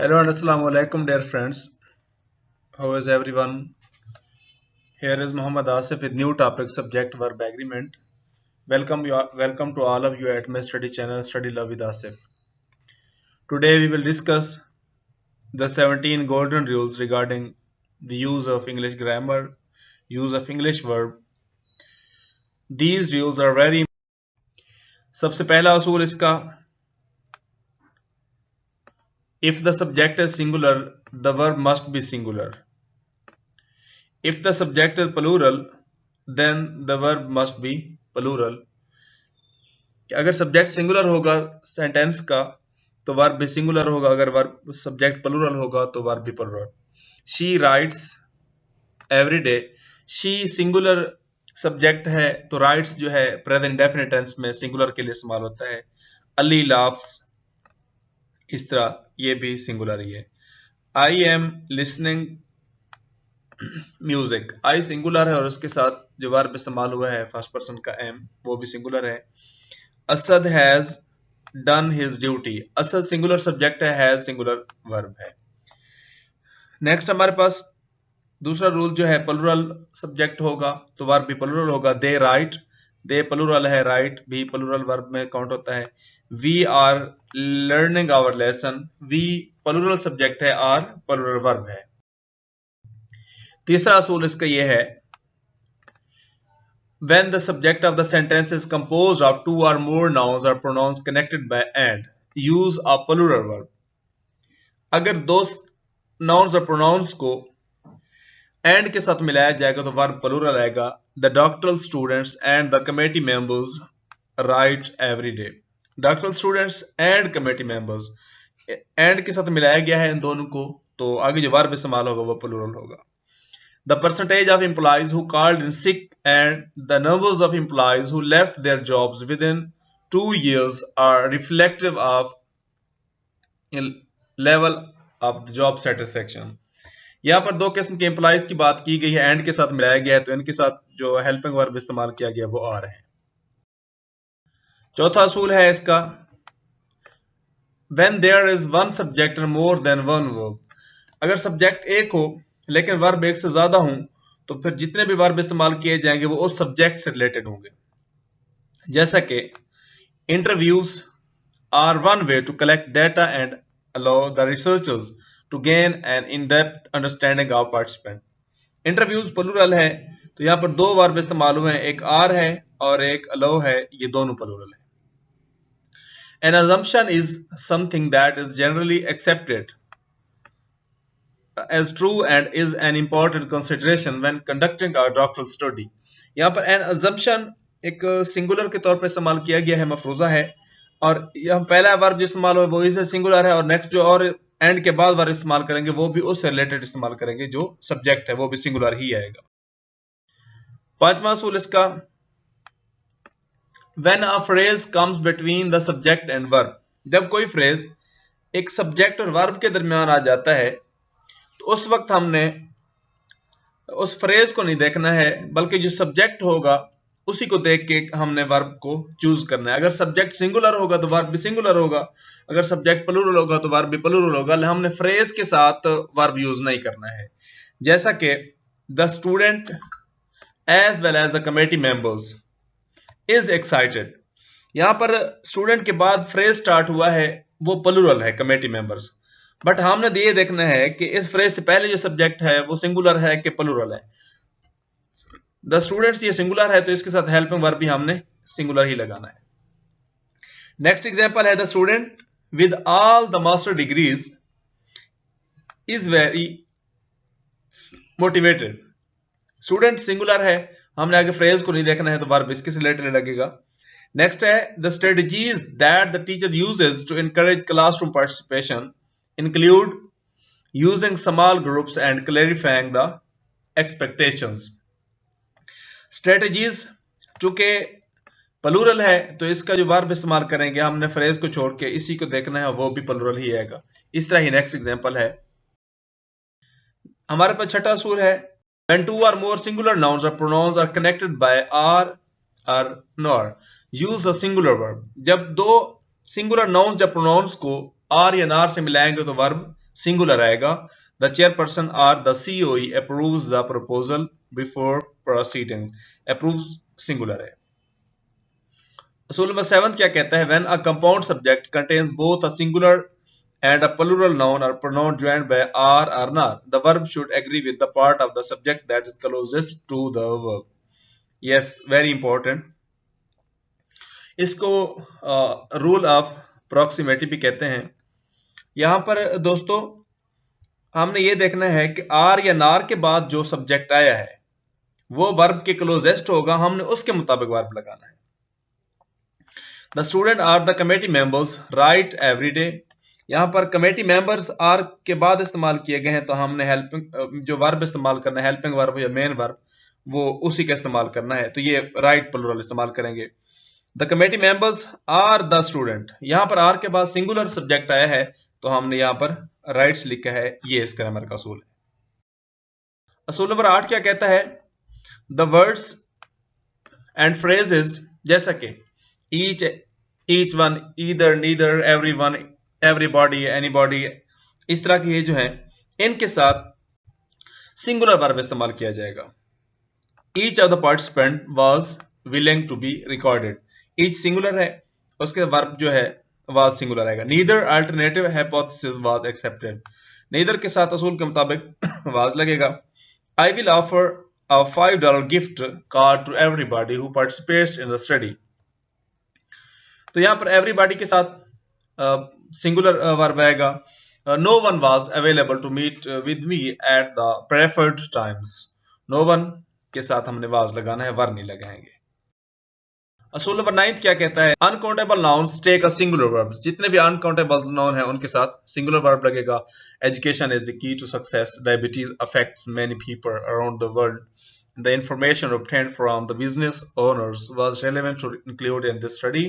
Hello and Assalamu alaikum, dear friends. How is everyone? Here is Muhammad Asif with new topic subject verb agreement. Welcome to all of you at my study channel Study Love with Asif. Today we will discuss the 17 golden rules regarding the use of English grammar, use of English verb. These rules are very important. सबसे पहला असूल इसका, if the subject is singular, the verb must be singular. If the subject is plural, then the verb must be plural. अगर subject singular होगा sentence का तो verb भी singular होगा, अगर वर्ब सब्जेक्ट प्लूरल होगा तो वर्ब भी plural. She writes every day. She singular subject है तो राइट्स जो है प्रेजेंट इंडेफिनिट टेंस में सिंगुलर के लिए इस्तेमाल होता है. अली लाफ्स, इस तरह ये भी सिंगुलर ही है. I am listening music. I singular है और उसके साथ जो वर्ब इस्तेमाल हुआ है फर्स्ट पर्सन का एम, वो भी सिंगुलर है. Asad has done his duty. Asad singular subject है, हैज सिंगुलर वर्ब है. नेक्स्ट हमारे पास दूसरा रूल जो है, प्लूरल सब्जेक्ट होगा तो वर्ब भी प्लूरल होगा. दे राइट, दे प्लूरल है, राइट भी प्लूरल वर्ब में काउंट होता है. We are learning our lesson. We plural subject है, आर प्लूरल वर्ब है. तीसरा असूल इसका यह है, when the subject of the sentence is composed of two or more nouns or pronouns connected by and, use a plural verb. अगर दो nouns और pronouns को and के साथ मिलाया जाएगा तो verb plural आएगा. The doctoral students and the committee members write every day. doctoral students and committee members, and के साथ मिलाया गया है इन दोनों को, तो आगे जो verb इस्तेमाल होगा वो plural होगा. The percentage of employees who called in sick and the numbers of employees who left their jobs within 2 years are reflective of level of the job satisfaction. यहाँ पर दो किस्म के एम्प्लॉइज की बात की गई है, एंड के साथ मिलाया गया है, तो इनके साथ जो हेल्पिंग वर्ब इस्तेमाल किया गया वो आ रहे हैं. चौथा असूल है इसका, when there is one subject and more than one verb. अगर सब्जेक्ट एक हो लेकिन वर्ब एक से ज्यादा हूं तो फिर जितने भी वर्ब इस्तेमाल किए जाएंगे वो उस सब्जेक्ट से रिलेटेड होंगे. जैसा कि interviews are one way to collect data and allow the researchers to gain an in depth understanding of participant. Interviews plural है तो यहां पर दो वर्ब इस्तेमाल हुए हैं, एक आर है और एक अलाउ है, ये दोनों प्लूरल है. An assumption is something that is generally accepted as true and is an important consideration when conducting a doctoral study. यहाँ पर an assumption एक सिंगुलर के तौर पर इस्तेमाल किया गया है, मफरूजा है, और यहाँ पहला वर्ब जो इस्तेमाल हो वो इसे सिंगुलर है, और नेक्स्ट जो और एंड के बाद वर्ब इस्तेमाल करेंगे वो भी उससे रिलेटेड इस्तेमाल करेंगे, जो सब्जेक्ट है वो भी सिंगुलर ही आएगा. पांचवा असूल इसका, when a phrase comes between the subject and verb. जब कोई फ्रेज एक सब्जेक्ट और वर्ब के दरमियान आ जाता है तो उस वक्त हमने उस फ्रेज को नहीं देखना है, बल्कि जो सब्जेक्ट होगा उसी को देख के हमने वर्ब को चूज करना है. अगर सब्जेक्ट सिंगुलर होगा तो वर्ब भी सिंगुलर होगा, अगर सब्जेक्ट प्लूरल होगा तो वर्ब भी प्लूरल होगा. हमने फ्रेज के साथ वर्ब यूज नहीं करना है. जैसा कि the student as well as the committee members is excited. यहां पर स्टूडेंट के बाद फ्रेज स्टार्ट हुआ है वो प्लूरल है, कमेटी मेंबर्स, बट हमने ये देखना है कि इस फ्रेज से पहले जो सब्जेक्ट है वो सिंगुलर है कि प्लूरल है. द स्टूडेंट्स ये सिंगुलर है तो इसके साथ हेल्पिंग वर्ब भी हमने सिंगुलर ही लगाना है. नेक्स्ट एग्जांपल है, the student with all the master degrees is very motivated. Student singular है, हमने आगे फ्रेज को नहीं देखना है तो वर्ब इसके से रिलेटेड लगेगा. नेक्स्ट है, the strategies that the teacher uses to encourage classroom participation include using small groups and clarifying the expectations. Strategies चूंकि प्लूरल है तो इसका जो वर्ब इस्तेमाल करेंगे हमने फ्रेज को छोड़ के इसी को देखना है, वो भी प्लूरल ही आएगा. इस तरह ही नेक्स्ट एग्जांपल है, हमारे पास छठा असूल है, when two or more singular nouns or pronouns are connected by are or nor, use a singular verb. जब दो सिंगुलर नाउन्स या प्रोनाउंस को आर या नार से मिलाएंगे तो वर्ब सिंगुलर आएगा। The chairperson or the COE approves the proposal before proceedings, approve singular है। असूल नंबर 7 क्या कहता है? When a compound subject contains both a singular and a plural noun or pronoun joined by are or not, the verb should agree with the part of the subject that is closest to the verb. Yes, very important. इसको rule of proximity भी कहते हैं। यहां पर दोस्तों हमने ये देखना है कि आर या नार के बाद जो सब्जेक्ट आया है वो वर्ब के क्लोजेस्ट होगा, हमने उसके मुताबिक वर्ब लगाना है। The student or the committee members write every day, यहां पर कमेटी मेंबर्स आर के बाद इस्तेमाल किए गए हैं, तो हमने हेल्पिंग जो वर्ब इस्तेमाल करना है, हेल्पिंग वर्ब या मेन वर्ब, वो उसी का इस्तेमाल करना है, तो ये राइट प्लूरल इस्तेमाल करेंगे। The committee members or the student, यहां पर आर के बाद सिंगुलर सब्जेक्ट आया है तो हमने यहां पर राइट्स लिखा है, ये इस ग्रामर का असूल है। असूल नंबर 8 क्या कहता है? द वर्ड्स एंड फ्रेजेस, जैसा कि each one, either, neither, everyone, everybody, anybody, इस तरह के ये जो हैं इनके साथ सिंगुलर वर्ब इस्तेमाल किया जाएगा। Each of the participant was willing to be recorded, each singular है, उसके वर्ब जो है वाज सिंगुलर आएगा। Neither alternative hypothesis was accepted, neither के साथ असूल के मुताबिक वाज लगेगा। I will offer a $5 gift card to everybody who participates in the study, तो यहां पर एवरीबॉडी के साथ सिंगुलर वर्ब आएगा। No one was available to meet with me at the preferred times, no one के साथ हमने वाज लगाना है, वर्ब नहीं लगाएंगे। असूल नंबर 9 क्या कहता है? Uncountable nouns take a singular verbs, जितने भी अनकाउंटेबल नाउन है उनके साथ सिंगुलर वर्ब लगेगा। Education is the key to success, diabetes affects many people around the world, the information obtained from the business owners was relevant to include in this study,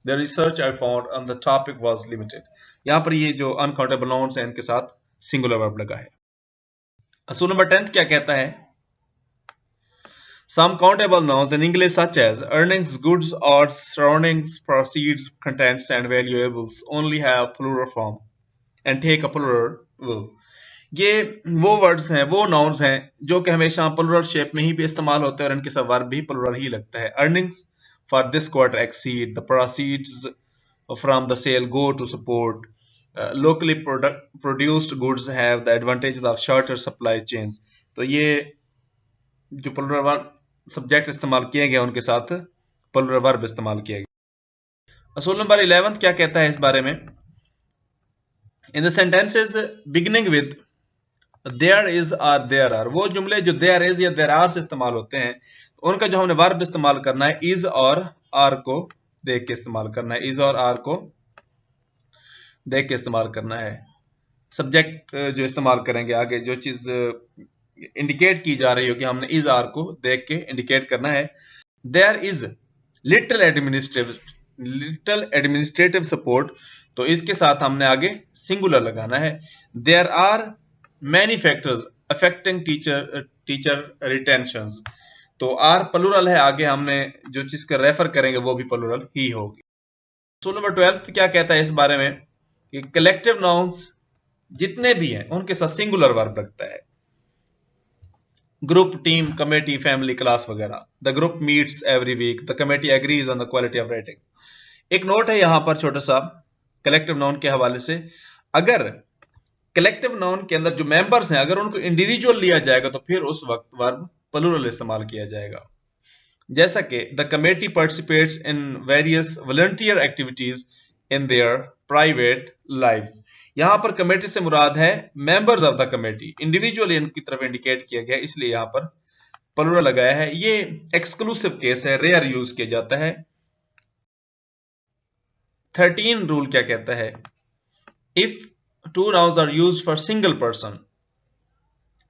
the research I found on the topic was limited, यहां पर ये जो uncountable nouns हैं इनके साथ singular verb लगा है। असूल नंबर 10 क्या कहता है? Some countable nouns in English such as earnings, goods, odds, surroundings, proceeds, contents and valuables only have plural form and take a plural verb. ये वो वर्ड्स हैं, वो नाउन्स हैं जो कि हमेशा प्लूरल शेप में ही भी इस्तेमाल होते हैं और इनके साथ वर्ब भी प्लूरल ही लगता है। Earnings for this quarter exceed, the proceeds from the sale go to support, locally produced goods have the advantage of shorter supply chains, तो ये जो प्लूरल वर्ब सब्जेक्ट इस्तेमाल किए गए उनके साथ प्लूरल वर्ब इस्तेमाल किया गया। असूल नंबर 11 क्या कहता है इस बारे में? In the sentences beginning with their is और देयर आर, वो जुमले जो देयर इज या देयर आर से इस्तेमाल होते हैं उनका जो हमने वर्ब इस्तेमाल करना है इज और आर को देख के इस्तेमाल करना है, इज और आर को देख के इस्तेमाल करना है। सब्जेक्ट जो इस्तेमाल करेंगे आगे जो चीज इंडिकेट की जा रही हो कि हमने इज आर को देख के इंडिकेट करना है। There is little administrative support, तो इसके साथ हमने आगे सिंगुलर लगाना है। There are many factors affecting teacher retentions, तो आर प्लूरल है, आगे हमने जो चीज का रेफर करेंगे वो भी प्लूरल ही होगी। सो नंबर 12 क्या कहता है इस बारे में कि कलेक्टिव नाउन्स जितने भी हैं उनके साथ सिंगुलर वर्ब लगता है। Group, team, committee, family, class वगैरह। The group meets every week, the committee agrees on the quality of writing. एक नोट है यहां पर छोटा सा कलेक्टिव नाउन के हवाले से, अगर कलेक्टिव नाउन के अंदर जो मेंबर्स हैं अगर उनको इंडिविजुअल लिया जाएगा तो फिर उस वक्त वर्ब प्लूरल इस्तेमाल किया जाएगा। जैसा कि the committee participates in various volunteer activities in their private lives, यहां पर कमेटी से मुराद है members of the committee, individually इनकी तरफ इंडिकेट किया गया इसलिए यहां पर प्लूरल लगाया है। ये एक्सक्लूसिव केस है, रेयर यूज किया जाता है। 13 रूल क्या कहता है? If two nouns are used for single person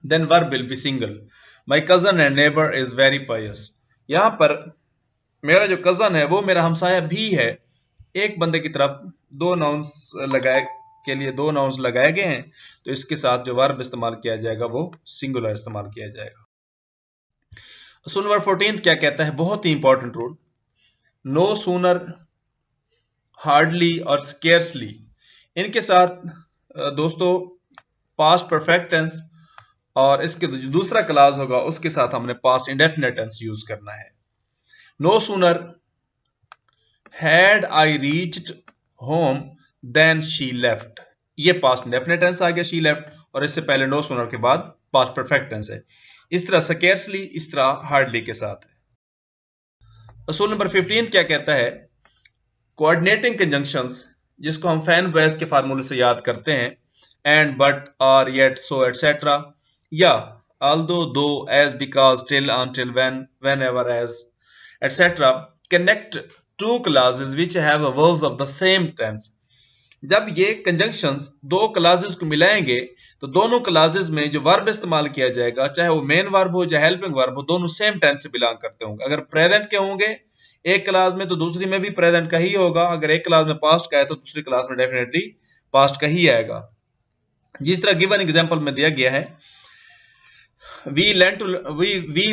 then verb will be single. My cousin and neighbor is very pious, यहां पर मेरा जो कजन है वो मेरा हमसाया भी है, एक बंदे की तरफ दो नाउन्स लगाए के लिए दो नाउन्स लगाए गए हैं तो इसके साथ जो वर्ब इस्तेमाल किया जाएगा वो सिंगुलर इस्तेमाल किया जाएगा। असूल नंबर 14 क्या कहता है? बहुत ही important rule, no sooner, hardly और स्केर्सली, इनके साथ दोस्तों पास्ट परफेक्ट टेंस, और इसके जो दूसरा क्लास होगा उसके साथ हमने पास्ट इंडेफिनिट टेंस यूज करना है। No sooner had I reached home then she left, ये पास्ट इंडेफिनिट टेंस आ गया शी लेफ्ट, और इससे पहले नो सूनर के बाद पास्ट परफेक्ट टेंस है। इस तरह स्कैर्सली, इस तरह हार्डली के साथ है। असूल नंबर 15 क्या कहता है? कोऑर्डिनेटिंग कंजंक्शंस, जिसको हम फैन वॉइस के फार्मूले से याद करते हैं, and, but, or, yet, so, etcetera, या although, though, as, because, till, until, when, whenever, as, etc. connect two clauses which have verbs of the same tense. जब ये कंजंक्शंस दो क्लासेस को मिलाएंगे तो दोनों क्लासेस में जो वर्ब इस्तेमाल किया जाएगा, चाहे वो मेन वर्ब हो या हेल्पिंग वर्ब हो, दोनों सेम टेंस से बिलोंग करते होंगे। अगर प्रेजेंट के होंगे एक क्लास में तो दूसरी में भी प्रेजेंट का ही होगा, अगर एक क्लास में पास्ट का है तो दूसरी क्लास में डेफिनेटली पास्ट का ही आएगा। जिस तरह गिवन एग्जांपल में दिया गया है, we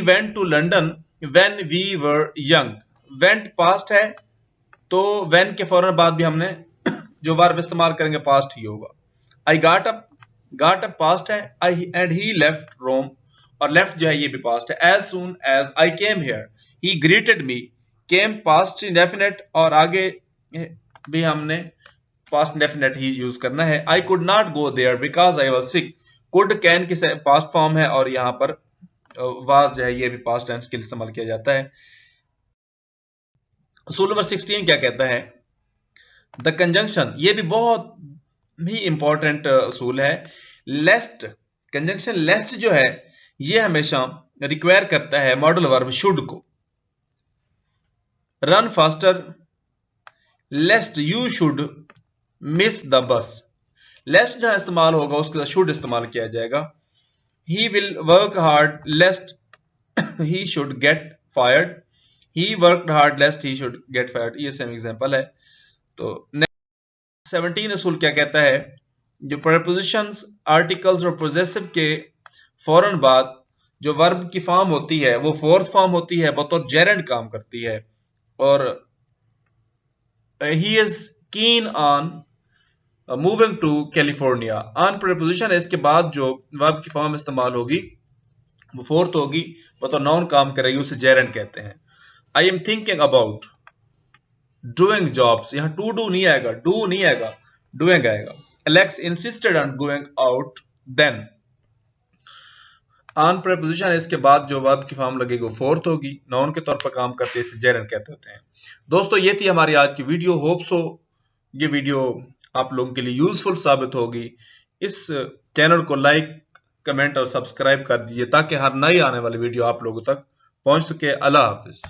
went to London when we were young. went past है तो when के फौरन बाद भी हमने जो वर्ब इस्तेमाल करेंगे पास्ट ही होगा। I got up past है, and he left Rome, और left जो है ये भी पास्ट है। as soon as I came here he greeted me, came past indefinite, और आगे भी हमने पास्ट इंडेफिनिट ही यूज करना है। I could not go there because I was sick, could can की पास्ट फॉर्म है, और यहां पर वाज जो है ये भी पास्ट टेंस के लिए इस्तेमाल किया जाता है। असूल नंबर 16 क्या कहता है? द कंजंक्शन, ये भी बहुत ही इंपॉर्टेंट असूल है। लेस्ट, कंजंक्शन लेस्ट जो है ये हमेशा रिक्वायर करता है मॉडल वर्ब शुड को। Run faster, lest you should miss the bus, lest जहां इस्तेमाल होगा उसके साथ शुड इस्तेमाल किया जाएगा। He will work hard lest he should get fired, he worked hard lest he should get fired, ये सेम एग्जांपल है। तो 17 असूल क्या कहता है? जो prepositions, आर्टिकल्स और possessive के फौरन बाद जो वर्ब की फॉर्म होती है वो फोर्थ फॉर्म होती है, बतौर जेरेंड काम करती है। और he is keen on moving to California, on preposition है, इसके बाद जो वर्ब की फॉर्म इस्तेमाल होगी वो फोर्थ होगी, बतौर नाउन काम करेगी, उसे जेरेंड कहते हैं। I am thinking about doing jobs, यहाँ टू डू नहीं आएगा, डू नहीं आएगा, डूइंग आएगा। Alex insisted on going out then, on preposition है, इसके बाद जो वर्ब की फॉर्म लगेगी वो फोर्थ होगी, नाउन के तौर पर काम करते हैं, इसे जेरेंड कहते होते हैं। दोस्तों ये थी हमारी आज की वीडियो, होप सो ये वीडियो आप लोगों के लिए यूजफुल साबित होगी। इस चैनल को लाइक, कमेंट और सब्सक्राइब कर दीजिए ताकि हर नई आने वाली वीडियो आप लोगों तक पहुंच सके। अल्लाह हाफिज।